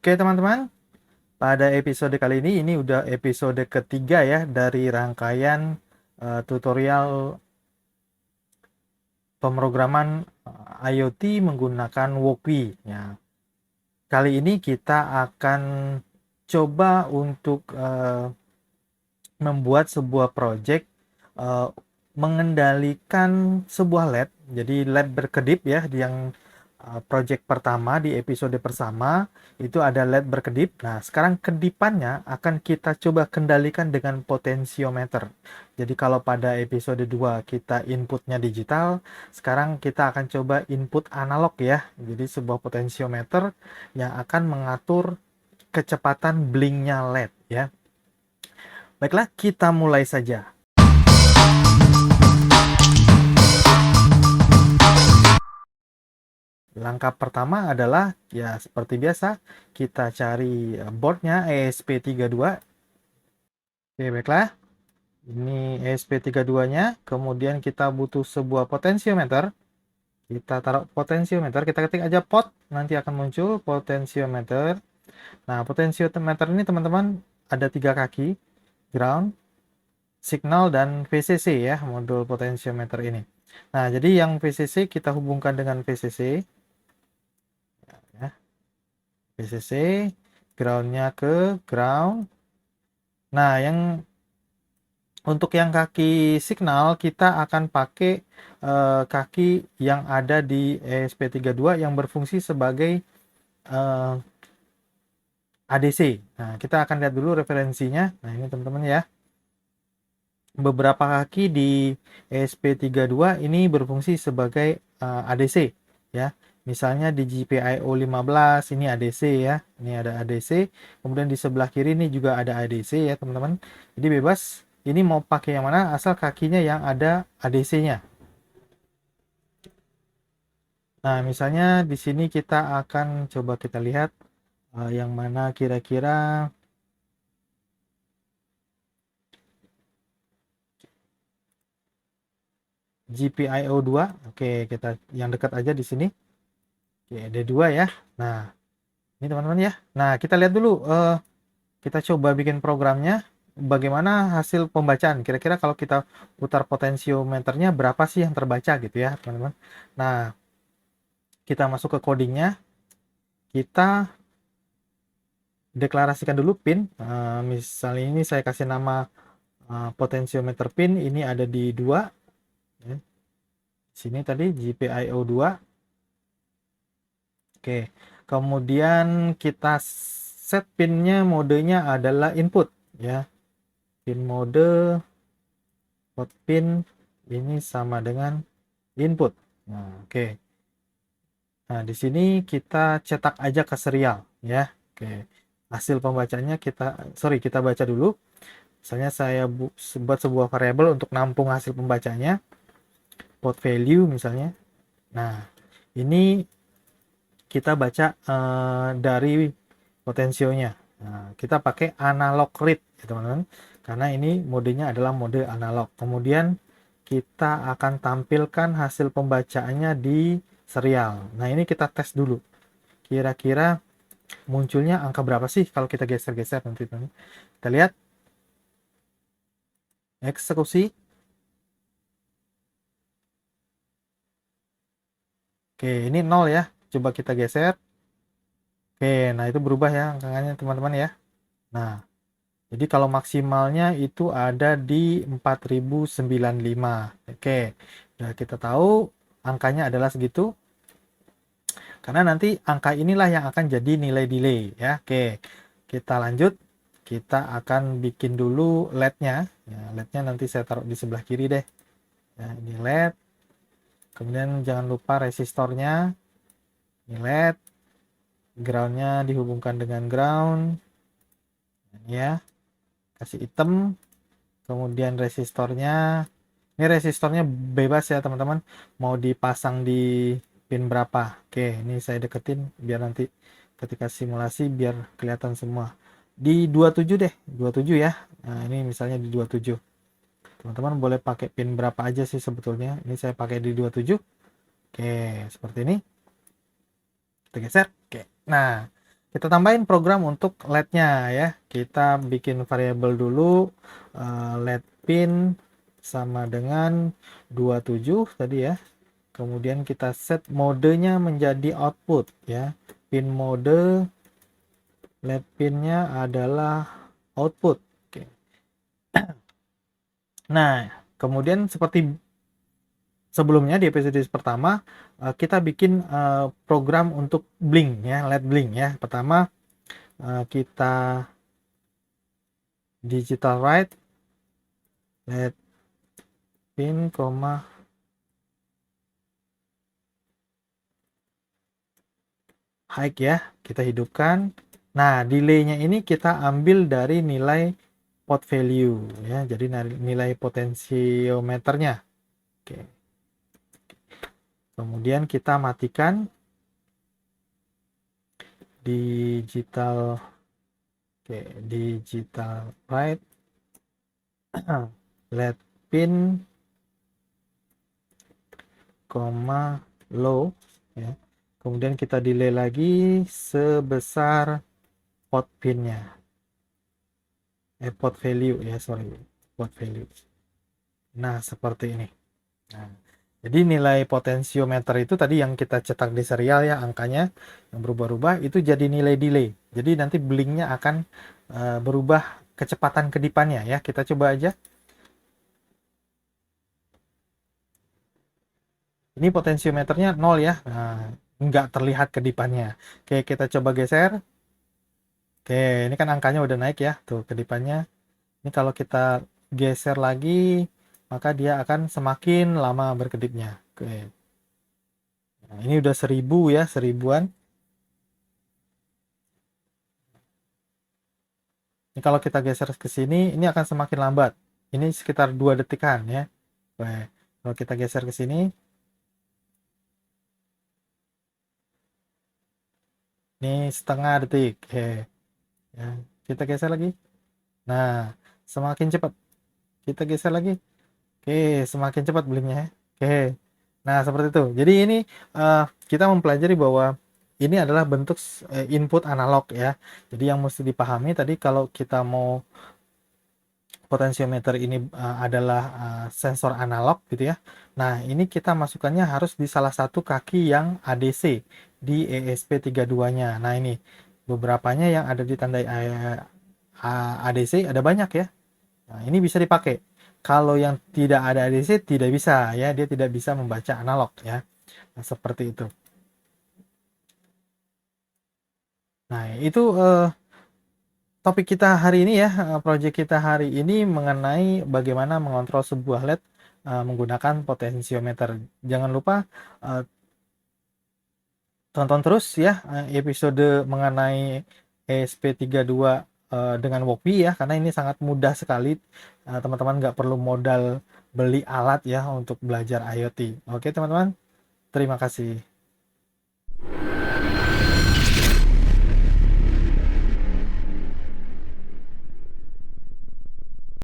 Oke teman-teman, pada episode kali ini udah episode ketiga ya dari rangkaian tutorial pemrograman IoT menggunakan Woki. Ya, kali ini kita akan coba untuk membuat sebuah project eh, mengendalikan sebuah lab. Jadi lab berkedip ya, yang project pertama di episode pertama itu ada lab berkedip. Nah, sekarang kedipannya akan kita coba kendalikan dengan potensiometer. Jadi kalau pada episode 2 kita inputnya digital, sekarang kita akan coba input analog ya. Jadi sebuah potensiometer yang akan mengatur kecepatan blinknya LED ya. Baiklah, kita mulai saja. Langkah pertama adalah ya seperti biasa kita cari boardnya ESP32. Oke, baiklah. Ini ESP32-nya. Kemudian kita butuh sebuah potensiometer. Kita taruh potensiometer, kita ketik aja pot, nanti akan muncul potensiometer. Nah, potensiometer ini teman-teman ada 3 kaki, ground, signal, dan VCC ya, modul potensiometer ini. Nah, jadi yang VCC kita hubungkan dengan VCC. Ya, VCC, groundnya ke ground. Nah, untuk yang kaki signal kita akan pakai kaki yang ada di ESP32 yang berfungsi sebagai eh, ADC. Nah, kita akan lihat dulu referensinya. Nah, ini teman-teman ya. Beberapa kaki di ESP32 ini berfungsi sebagai ADC ya. Misalnya di GPIO 15 ini ADC ya. Ini ada ADC. Kemudian di sebelah kiri ini juga ada ADC ya, teman-teman. Jadi bebas ini mau pakai yang mana asal kakinya yang ada ADC-nya. Nah, misalnya di sini kita akan coba kita lihat yang mana kira-kira GPIO 2. Oke, kita yang dekat aja di sini. Oke, ada 2 ya. Nah, ini teman-teman ya. Nah, kita lihat dulu. Kita coba bikin programnya. Bagaimana hasil pembacaan? Kira-kira kalau kita putar potensiometernya berapa sih yang terbaca gitu ya, teman-teman. Nah, kita masuk ke codingnya. Kita deklarasikan dulu pin. Misalnya ini saya kasih nama potensiometer pin. Ini ada di 2. Ya. Sini tadi GPIO 2. Oke, kemudian kita set pinnya, modenya adalah input ya. Pin mode out pin ini sama dengan input. Nah, oke. Nah, di sini kita cetak aja ke serial ya. Oke. Hasil pembacanya kita baca dulu. Misalnya saya buat sebuah variabel untuk nampung hasil pembacanya, port value misalnya. Nah, ini kita baca dari potensionya. Nah, kita pakai analog read ya teman-teman, karena ini modenya adalah mode analog. Kemudian kita akan tampilkan hasil pembacaannya di serial. Nah, ini kita tes dulu. Kira-kira munculnya angka berapa sih kalau kita geser-geser nanti teman. Kita lihat eksekusi. Oke, ini 0 ya. Coba kita geser. Oke, nah itu berubah ya angkanya teman-teman ya. Nah, jadi kalau maksimalnya itu ada di 4095. Oke, nah kita tahu angkanya adalah segitu. Karena nanti angka inilah yang akan jadi nilai delay ya. Oke, kita lanjut. Kita akan bikin dulu LED-nya. Ya, LED-nya nanti saya taruh di sebelah kiri deh. Ya, ini LED. Kemudian jangan lupa resistornya. Ini LED. Ground-nya dihubungkan dengan ground. Ya, kasih hitam. Kemudian resistornya bebas ya teman-teman, mau dipasang di pin berapa. Oke, ini saya deketin biar nanti ketika simulasi biar kelihatan semua di 27 deh, 27 ya. Nah, ini misalnya di 27, teman-teman boleh pakai pin berapa aja sih sebetulnya. Ini saya pakai di 27. Oke, seperti ini kita geser. Oke, nah Kita tambahin program untuk LED-nya ya. Kita bikin variabel dulu LED pin sama dengan 27 tadi ya. Kemudian kita set modenya menjadi output ya. Pin mode LED pinnya adalah output. Oke. Nah, kemudian seperti sebelumnya di episode pertama kita bikin program untuk blink ya, LED blink ya. Pertama kita digital write LED pin, high ya, kita hidupkan. Nah, delaynya ini kita ambil dari nilai pot value ya, jadi nilai potensiometernya. Oke. Kemudian kita matikan digital, oke, digital write LED pin, low ya. Kemudian kita delay lagi sebesar pot pinnya. Pot value ya, sorry, pot value. Nah, seperti ini. Nah, jadi nilai potensiometer itu tadi yang kita cetak di serial ya, angkanya yang berubah-ubah itu jadi nilai delay. Jadi nanti blinknya akan berubah kecepatan kedipannya ya. Kita coba aja. Ini potensiometernya 0 ya. Nah, nggak terlihat kedipannya. Oke, kita coba geser. Oke, ini kan angkanya udah naik ya. Tuh kedipannya. Ini kalau kita geser lagi, maka dia akan semakin lama berkedipnya. Oke. Nah, ini udah 1000 ya, 1000-an. Ini kalau kita geser ke sini, ini akan semakin lambat. Ini sekitar 2 detikan ya. Oke. Kalau kita geser ke sini, ini setengah detik. Oke. Ya, kita geser lagi. Nah, semakin cepat. Kita geser lagi. Oke, semakin cepat blinknya ya. Oke. Nah, seperti itu. Jadi ini kita mempelajari bahwa ini adalah bentuk input analog ya. Jadi yang mesti dipahami tadi kalau kita mau potensiometer ini adalah sensor analog gitu ya. Nah, ini kita masukkannya harus di salah satu kaki yang ADC di ESP32-nya. Nah, ini beberapanya yang ada di tanda ADC ada banyak ya. Nah, ini bisa dipakai. Kalau yang tidak ada ADC tidak bisa ya, dia tidak bisa membaca analog ya. Nah, seperti itu. Nah, itu topik kita hari ini ya, project kita hari ini mengenai bagaimana mengontrol sebuah LED menggunakan potensiometer. Jangan lupa tonton terus ya episode mengenai ESP32 dengan Wokwi ya, karena ini sangat mudah sekali. Teman-teman nggak perlu modal beli alat ya untuk belajar IoT. Oke teman-teman, terima kasih.